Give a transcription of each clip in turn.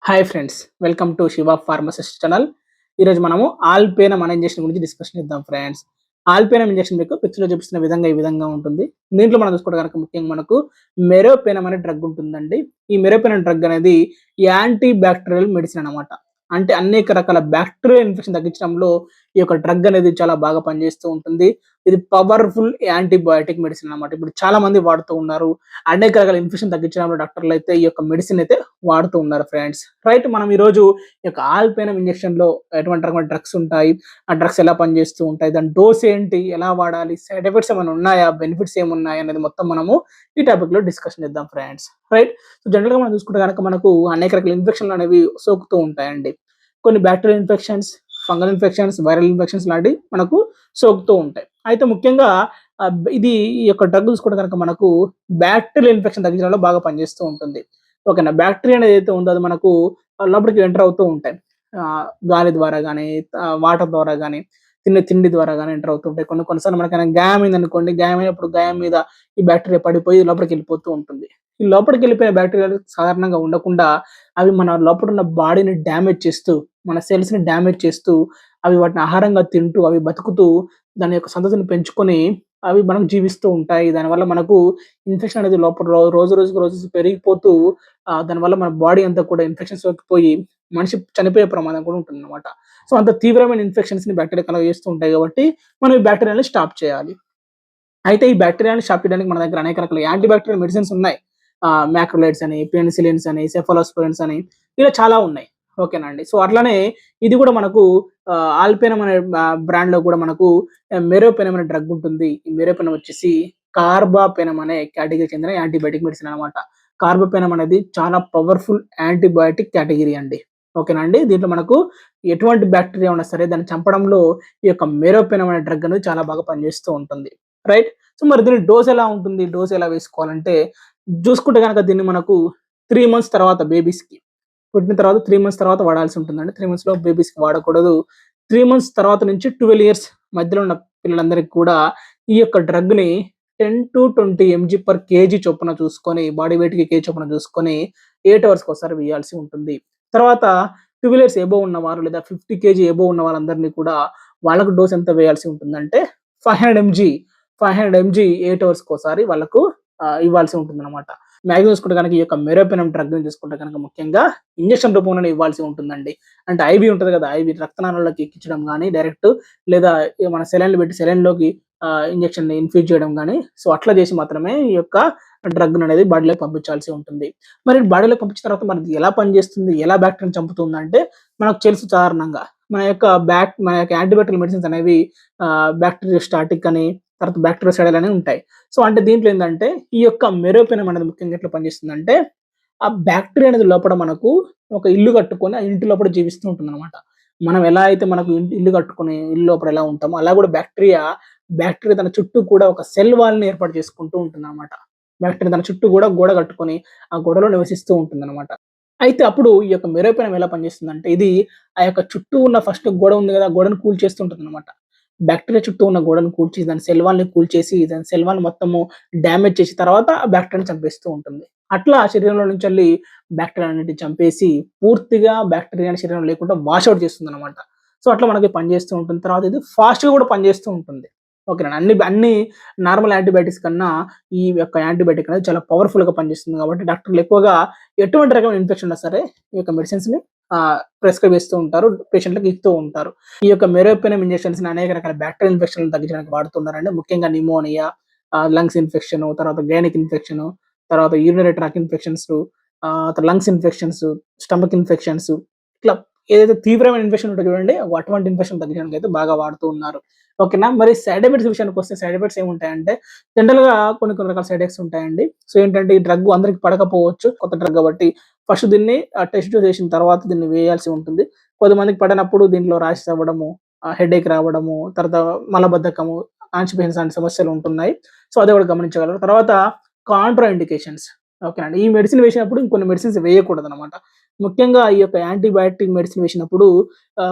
Hi friends, welcome to Shiva pharmacist channel. ఈరోజు మనము ఆల్పేనం అనే ఇంజెక్షన్ గురించి డిస్కషన్ చేద్దాం ఫ్రెండ్స్. ఆల్పేనం ఇంజెక్షన్ మీకు పిక్చర్లో చూపిస్తున్న విధంగా ఈ విధంగా ఉంటుంది. దీంట్లో మనం చూసుకుంటే కనుక ముఖ్యంగా మనకు మెరోపెనం అనే డ్రగ్ ఉంటుందండి. ఈ మెరోపెనం డ్రగ్ అనేది యాంటీ బ్యాక్టీరియల్ మెడిసిన్ అనమాట. అంటే అనేక రకాల బ్యాక్టీరియల్ ఇన్ఫెక్షన్ తగ్గించడంలో ఈ యొక్క డ్రగ్ అనేది చాలా బాగా పనిచేస్తూ ఉంటుంది. ఇది పవర్ఫుల్ యాంటీబయాటిక్ మెడిసిన్ అనమాట. ఇప్పుడు చాలా మంది వాడుతూ ఉన్నారు. అనేక రకాల ఇన్ఫెక్షన్ తగ్గించడంలో డాక్టర్లు అయితే ఈ యొక్క మెడిసిన్ అయితే వాడుతూ ఉన్నారు ఫ్రెండ్స్. రైట్, మనం ఈరోజు ఈ యొక్క ఆల్పేనం ఇంజెక్షన్‌లో ఎటువంటి రకమైన డ్రగ్స్ ఉంటాయి, ఆ డ్రగ్స్ ఎలా పనిచేస్తూ ఉంటాయి, దాని డోస్ ఏంటి, ఎలా వాడాలి, సైడ్ ఎఫెక్ట్స్ ఏమైనా ఉన్నాయా, బెనిఫిట్స్ ఏమున్నాయి అనేది మొత్తం మనము ఈ టాపిక్‌లో డిస్కషన్ చేద్దాం ఫ్రెండ్స్. రైట్. సో జనరల్‌గా మనం చూసుకుంటే గనక మనకు అనేక రకాల ఇన్ఫెక్షన్‌లు అనేవి సోకుతూ ఉంటాయండి. కొన్ని bacterial infections, fungal infections, viral infections లాంటివి మనకు సోకుతూ ఉంటాయి. అయితే ముఖ్యంగా ఇది ఈ యొక్క డ్రగ్ చూసుకుంటే గనక మనకు బ్యాక్టీరియల్ ఇన్ఫెక్షన్ తగ్గించడంలో బాగా పనిచేస్తూ ఉంటుంది. ఓకేనా. బ్యాక్టీరియా అనేది ఏదైతే ఉందో అది మనకు లోపలికి ఎంటర్ అవుతూ ఉంటాయి. గాలి ద్వారా గాని, వాటర్ ద్వారా గాని, తినే తిండి ద్వారా గాని ఎంటర్ అవుతూ ఉంటాయి. కొన్ని కొన్ని సార్లు మనకేమైనా గాయం అయిందనుకోండి, గాయం అయినప్పుడు గాయం మీద ఈ బ్యాక్టీరియా పడిపోయి లోపలికి వెళ్ళిపోతూ ఉంటుంది. ఈ లోపలికి వెళ్ళిపోయిన బ్యాక్టీరియాలు సాధారణంగా ఉండకుండా అవి మన లోపల ఉన్న బాడీని డ్యామేజ్ చేస్తూ, మన సెల్స్‌ని డ్యామేజ్ చేస్తూ, అవి వాటిని ఆహారంగా తింటూ, అవి బతుకుతూ దాని యొక్క సంతతిని పెంచుకొని అవి మనకు జీవిస్తూ ఉంటాయి. దానివల్ల మనకు ఇన్ఫెక్షన్ అనేది లోపల రోజు రోజుకి రోజు పెరిగిపోతూ దానివల్ల మన బాడీ అంతా కూడా ఇన్ఫెక్షన్ సోకిపోయి మనిషి చనిపోయే ప్రమాదం కూడా ఉంటుందన్నమాట. సో, అంత తీవ్రమైన ఇన్ఫెక్షన్స్‌ని బ్యాక్టీరియా కలుగజేస్తూ ఉంటాయి కాబట్టి మనం ఈ బ్యాక్టీరియాని స్టాప్ చేయాలి. అయితే ఈ బ్యాక్టీరియాని స్టాప్ చేయడానికి మన దగ్గర అనేక రకాల యాంటీ బ్యాక్టీరియల్ మెడిసిన్స్ ఉన్నాయి. మాక్రోలైడ్స్ అని, పెనిసిలిన్స్ అని, సెఫాలోస్పోరిన్స్ అని ఇలా చాలా ఉన్నాయి. ఓకేనా అండి. సో, అట్లనే ఇది కూడా మనకు ఆల్పెనం అనే బ్రాండ్‌లో కూడా మనకు మెరోపెనం అనే డ్రగ్ ఉంటుంది. ఈ మెరోపెనం వచ్చేసి కార్బాపెనం అనే కేటగిరీకి చెందిన యాంటీబయాటిక్ మెడిసిన్ అనమాట. కార్బాపెనం అనేది చాలా పవర్‌ఫుల్ యాంటీబయాటిక్ కేటగిరీ అండి. ఓకేనా అండి. దీంట్లో మనకు ఎటువంటి బ్యాక్టీరియా ఉన్నా సరే దాన్ని చంపడంలో ఈ యొక్క మెరోపెనం అనే డ్రగ్ అనేది చాలా బాగా పనిచేస్తూ ఉంటుంది. రైట్. సో, మరి దీని డోస్ ఎలా ఉంటుంది? డోస్ ఎలా వేసుకోవాలంటే చూసుకుంటే గనక దీన్ని మనకు 3 మంత్స్ తర్వాత బేబీస్‌కి పుట్టిన తర్వాత 3 మంత్స్ తర్వాత వాడాల్సి ఉంటుందండి. 3 మంత్స్‌లో బేబీస్‌కి వాడకూడదు. 3 మంత్స్ తర్వాత నుంచి 12 ఇయర్స్ మధ్యలో ఉన్న పిల్లలందరికి కూడా ఈ యొక్క డ్రగ్‌ని 10-20 ఎంజీ పర్ కేజీ చొప్పున చూసుకొని, బాడీ వెయిట్‌కి కేజీ చొప్పున చూసుకొని 8 అవర్స్‌కోసారి వేయాల్సి ఉంటుంది. తర్వాత 12 ఇయర్స్ అబోవ్ ఉన్నవారు లేదా 50 కేజీ అబోవ్ ఉన్న వాళ్ళందరిని కూడా వాళ్ళకు డోస్ ఎంత వేయాల్సి ఉంటుందంటే 500 ఎంజీ 500 ఎంజీ 8 అవర్స్‌కోసారి వాళ్ళకు ఇవ్వాల్సి ఉంటుందన్నమాట. మాక్సిమం చూసుకుంటే గనక ఈ యొక్క మెరోపెనం డ్రగ్‌ని చూసుకుంటే గనక ముఖ్యంగా ఇంజెక్షన్ రూపంలోనే ఇవ్వాల్సి ఉంటుందండి. అంటే ఐవీ ఉంటది కదా! ఐవీ రక్తనాళాల్లోకి ఎక్కించడం గాని డైరెక్ట్ లేదా మన సెలైన్‌లు పెట్టి సెలైన్‌లోకి ఇంజెక్షన్‌ని ఇన్‌ఫ్యూజ్ చేయడం గాని సో, అట్లా చేసి మాత్రమే ఈ యొక్క డ్రగ్‌ననేది బాడీలోకి పంపించాల్సి ఉంటుంది. మరి బాడీలోకి పంపించిన తర్వాత మరి ఇది ఎలా పనిచేస్తుంది? ఎలా బ్యాక్టీరియాని చంపుతుందంటే మనకు తెలుసు సాధారణంగా. మన యొక్క యాంటీబయాటిక్ మెడిసిన్స్ అనేవి బ్యాక్టీరియోస్టాటిక్ అని, తర్వాత బ్యాక్టీరియోసైడల్ అని ఉంటాయి. సో, అంటే దీంట్లో ఏందంటే, ఈ యొక్క మెరోపెనం అనేది ముఖ్యంగా ఎట్లా పనిచేస్తుందంటే, ఆ బ్యాక్టీరియా అనేది లోపల మనకు ఒక ఇల్లు కట్టుకొని, ఆ ఇంటి లోపల జీవిస్తూ ఉంటుందనమాట. మనం ఎలా అయితే మనకు ఇల్లు కట్టుకొని, ఇల్లు లోపల ఎలా ఉంటామో, అలా కూడా బ్యాక్టీరియా తన చుట్టూ కూడా ఒక సెల్ వాల్‌ని ఏర్పాటు చేసుకుంటూ ఉంటుందనమాట. బ్యాక్టీరియా తన చుట్టూ కూడా గోడ కట్టుకొని, ఆ గోడలో నివసిస్తూ ఉంటుందనమాట. అయితే అప్పుడు ఈ యొక్క మెరోపెనం ఎలా పనిచేస్తుందంటే, ఇది ఆ యొక్క చుట్టూ ఉన్న ఫస్ట్ గోడ ఉంది గదా! ఆ గోడను కూల్చేస్తూ ఉంటుందనమాట. బ్యాక్టీరియా చుట్టూ ఉన్న గోడను కూల్చి, దాని సెల్ వాల్‌ని కూల్చేసి, దాని సెల్ వాల్‌ని మొత్తము డ్యామేజ్ చేసి తర్వాత ఆ బ్యాక్టీరియాని చంపేస్తూ ఉంటుంది. అట్లా శరీరంలో నుంచెల్లి బ్యాక్టీరియాలన్నిటిని చంపేసి, పూర్తిగా బ్యాక్టీరియాని శరీరంలో లేకుండా వాష్ ఔట్ చేస్తుందనమాట. సో, అట్లా మనకి పనిచేస్తూ ఉంటుంది. తర్వాత ఇది ఫాస్ట్‌గా కూడా పనిచేస్తూ ఉంటుంది. ఓకేనా. అన్ని నార్మల్ యాంటీబయాటిక్స్ కన్నా ఈ యొక్క యాంటీబయాటిక్ అనేది చాలా పవర్‌ఫుల్‌గా పనిచేస్తుంది కాబట్టి డాక్టర్లు ఎక్కువగా ఎటువంటి రకమైన ఇన్ఫెక్షన్ ఉన్నా సరే ఈ యొక్క మెడిసిన్స్‌ని ప్రిస్క్రైబ్ చేస్తూ ఉంటారు. పేషెంట్‌లకి ఇస్తూ ఉంటారు. ఈ యొక్క మెరోపెనం ఇంజెక్షన్స్‌ని అనేక రకాల బ్యాక్టీరియల్ ఇన్ఫెక్షన్‌లను తగ్గించడానికి వాడుతున్నారండి. ముఖ్యంగా న్యూమోనియా, లంగ్స్ ఇన్ఫెక్షను, తర్వాత గైనిక్ ఇన్ఫెక్షను, తర్వాత urinary tract infections, lungs infections, stomach infections ఇట్లా ఏదైతే తీవ్రమైన ఇన్ఫెక్షన్ ఉంటదో చూడండి, అటువంటి ఇన్ఫెక్షన్ తగ్గించడానికి అయితే బాగా వాడుతూ ఉన్నారు. ఓకేనా. మరి సైడ్ ఎఫెక్ట్స్ విషయానికొస్తే సైడ్ ఎఫెక్ట్స్ ఏముంటాయంటే జనరల్‌గా కొన్ని కొన్ని రకాల సైడ్ ఎఫెక్ట్స్ ఉంటాయండి. సో, ఏంటంటే ఈ డ్రగ్ అందరికి పడకపోవచ్చు. కొత్త డ్రగ్ కాబట్టి ఫస్ట్ దీన్ని టెస్ట్ చేసిన తర్వాత దీన్ని వేయాల్సి ఉంటుంది. కొంతమందికి పడనప్పుడు దీంట్లో ర్యాషెస్ అవ్వడము, హెడేక్ రావడము, తర్వాత మలబద్ధకము, కాన్‌స్టిపేషన్స్ లాంటి సమస్యలు ఉంటున్నాయి. సో, అది కూడా గమనించగలరు. తర్వాత కాంట్రా ఇండికేషన్స్. ఓకేనండి. ఈ మెడిసిన్ వేసినప్పుడు ఇంకొన్ని మెడిసిన్స్ వేయకూడదనమాట. ముఖ్యంగా ఈ యొక్క యాంటీబయాటిక్ మెడిసిన్ వేసినప్పుడు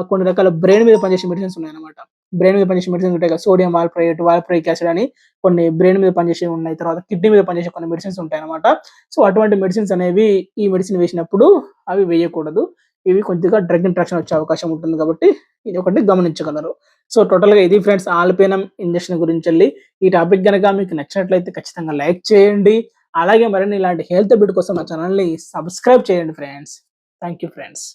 కొన్ని రకాల బ్రెయిన్ మీద పనిచేసే మెడిసిన్స్ ఉన్నాయన్నమాట. బ్రెయిన్ మీద పనిచేసే మెడిసిన్స్ ఉంటాయి కదా! సోడియం వాల్ప్రైట్, వాల్ప్రైక్ యాసిడ్ అని కొన్ని బ్రెయిన్ మీద పనిచేసేవి ఉన్నాయి. తర్వాత కిడ్నీ మీద పనిచేసే కొన్ని మెడిసిన్స్ ఉంటాయన్నమాట. సో, అటువంటి మెడిసిన్స్ అనేవి ఈ మెడిసిన్ వేసినప్పుడు అవి వేయకూడదు. ఇవి కొద్దిగా డ్రగ్ ఇంటరాక్షన్ వచ్చే అవకాశం ఉంటుంది కాబట్టి ఇది ఒకటి గమనించగలరు. సో, టోటల్‌గా ఇది ఫ్రెండ్స్ ఆల్‌పెనం ఇంజెక్షన్ గురించెల్లి. ఈ టాపిక్ గనక మీకు నచ్చినట్లయితే ఖచ్చితంగా లైక్ చేయండి. అలాగే మరిన్ని ఇలాంటి హెల్త్ బిట్ కోసం మా ఛానెల్‌ని సబ్స్క్రైబ్ చేయండి ఫ్రెండ్స్. Thank you friends.